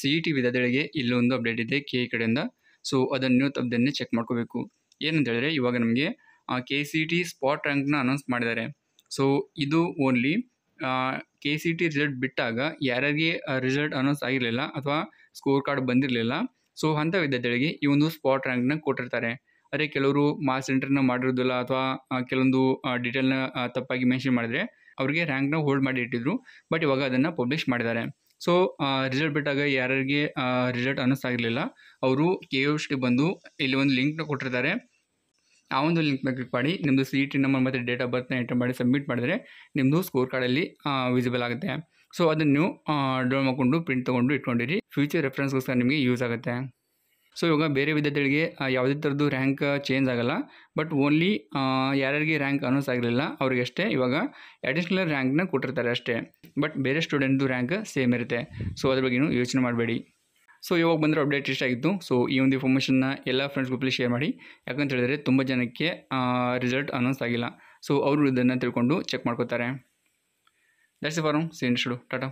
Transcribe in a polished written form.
C E T ವಿದ್ಯಾರ್ಥಿಗಳಿಗೆ ಇಲ್ಲೊಂದು update ಇದೆ ಕೆ ಇ ಕಡೆಯಿಂದ. ಸೊ ಅದನ್ನು ತಪ್ಪದೇ ಚೆಕ್ ಮಾಡ್ಕೋಬೇಕು. ಏನಂತ ಹೇಳಿದ್ರೆ ಇವಾಗ ನಮಗೆ ಕೆ ಸಿ ಟಿ ಸ್ಪಾಟ್ ರ್ಯಾಂಕ್ನ ಅನೌನ್ಸ್ ಮಾಡಿದ್ದಾರೆ. ಸೊ ಇದು only K C T result ಬಿಟ್ಟಾಗ ಯಾರ್ಯಾರಿಗೆ ರಿಸಲ್ಟ್ ಅನೌನ್ಸ್ ಆಗಿರಲಿಲ್ಲ ಅಥವಾ ಸ್ಕೋರ್ ಕಾರ್ಡ್ ಬಂದಿರಲಿಲ್ಲ, ಸೊ ಅಂಥ ವಿದ್ಯಾರ್ಥಿಗಳಿಗೆ ಈ ಒಂದು ಸ್ಪಾಟ್ ರ್ಯಾಂಕ್ನ ಕೊಟ್ಟಿರ್ತಾರೆ. ಅದೇ ಕೆಲವರು ಮಾರ್ಕ್ಸ್ ಎಂಟ್ರಿನ ಮಾಡಿರೋದಿಲ್ಲ ಅಥವಾ ಕೆಲವೊಂದು ಡೀಟೇಲ್ನ ತಪ್ಪಾಗಿ ಮೆನ್ಷನ್ ಮಾಡಿದರೆ ಅವರಿಗೆ ರ್ಯಾಂಕ್ನ ಹೋಲ್ಡ್ ಮಾಡಿ ಇಟ್ಟಿದ್ರು. ಬಟ್ ಇವಾಗ ಅದನ್ನು ಪಬ್ಲಿಷ್ ಮಾಡಿದ್ದಾರೆ. ಸೊ ರಿಸಲ್ಟ್ ಬಿಟ್ಟಾಗ ಯಾರ್ಯಾರಿಗೆ ರಿಸಲ್ಟ್ ಅನೌನ್ಸ್ ಆಗಿರಲಿಲ್ಲ ಅವರು ಕೆ ಯು ಟಿ ಬಂದು ಇಲ್ಲಿ ಒಂದು ಲಿಂಕ್ನ ಕೊಟ್ಟಿರ್ತಾರೆ. ಆ ಒಂದು ಲಿಂಕ್ನ ಕ್ಲಿಕ್ ಮಾಡಿ ನಿಮ್ಮದು ಸಿ ಇ ಟಿ ನಂಬರ್ ಮತ್ತು ಡೇಟ್ ಆಫ್ ಬರ್ತ್ನ ಎಂಟರ್ ಮಾಡಿ ಸಬ್ಮಿಟ್ ಮಾಡಿದರೆ ನಿಮ್ಮದು ಸ್ಕೋರ್ ಕಾರ್ಡಲ್ಲಿ ವಿಸಿಬಲ್ ಆಗುತ್ತೆ. ಸೊ ಅದನ್ನು ನೀವು ಡೌನ್ ಮಾಡಿಕೊಂಡು ಪ್ರಿಂಟ್ ತೊಗೊಂಡು ಇಟ್ಕೊಂಡಿರಿ. ಫ್ಯೂಚರ್ ರೆಫರೆನ್ಸ್ಗೋಸ್ಕರ ನಿಮಗೆ ಯೂಸ್ ಆಗುತ್ತೆ. ಸೊ ಇವಾಗ ಬೇರೆ ವಿದ್ಯಾರ್ಥಿಗಳಿಗೆ ಯಾವುದೇ ಥರದ್ದು ರ್ಯಾಂಕ್ ಚೇಂಜ್ ಆಗಲ್ಲ. ಬಟ್ ಓನ್ಲಿ ಯಾರ್ಯಾರಿಗೆ ರ್ಯಾಂಕ್ ಅನೌನ್ಸ್ ಆಗಿರಲಿಲ್ಲ ಅವರಿಗಷ್ಟೇ ಇವಾಗ ಅಡಿಷ್ನಲ್ ರ್ಯಾಂಕ್ನ ಕೊಟ್ಟಿರ್ತಾರೆ ಅಷ್ಟೇ. ಬಟ್ ಬೇರೆ ಸ್ಟೂಡೆಂಟ್ದು ರ್ಯಾಂಕ್ ಸೇಮ್ ಇರುತ್ತೆ. ಸೊ ಅದ್ರ ಬಗ್ಗೆ ಯೋಚನೆ ಮಾಡಬೇಡಿ. ಸೊ ಇವಾಗ ಬಂದರೆ ಅಪ್ಡೇಟ್ ಇಷ್ಟ ಆಗಿತ್ತು. ಸೊ ಈ ಒಂದು ಇನ್ಫಾರ್ಮೇಷನ್ನ ಎಲ್ಲ ಫ್ರೆಂಡ್ಸ್ ಗ್ರೂಪಲ್ಲಿ ಶೇರ್ ಮಾಡಿ. ಯಾಕಂತ ಹೇಳಿದ್ರೆ ತುಂಬ ಜನಕ್ಕೆ ರಿಸಲ್ಟ್ ಅನೌನ್ಸ್ ಆಗಿಲ್ಲ. ಸೊ ಅವರು ಇದನ್ನು ತಿಳ್ಕೊಂಡು ಚೆಕ್ ಮಾಡ್ಕೋತಾರೆ. That's it for now. See you next video. Tata.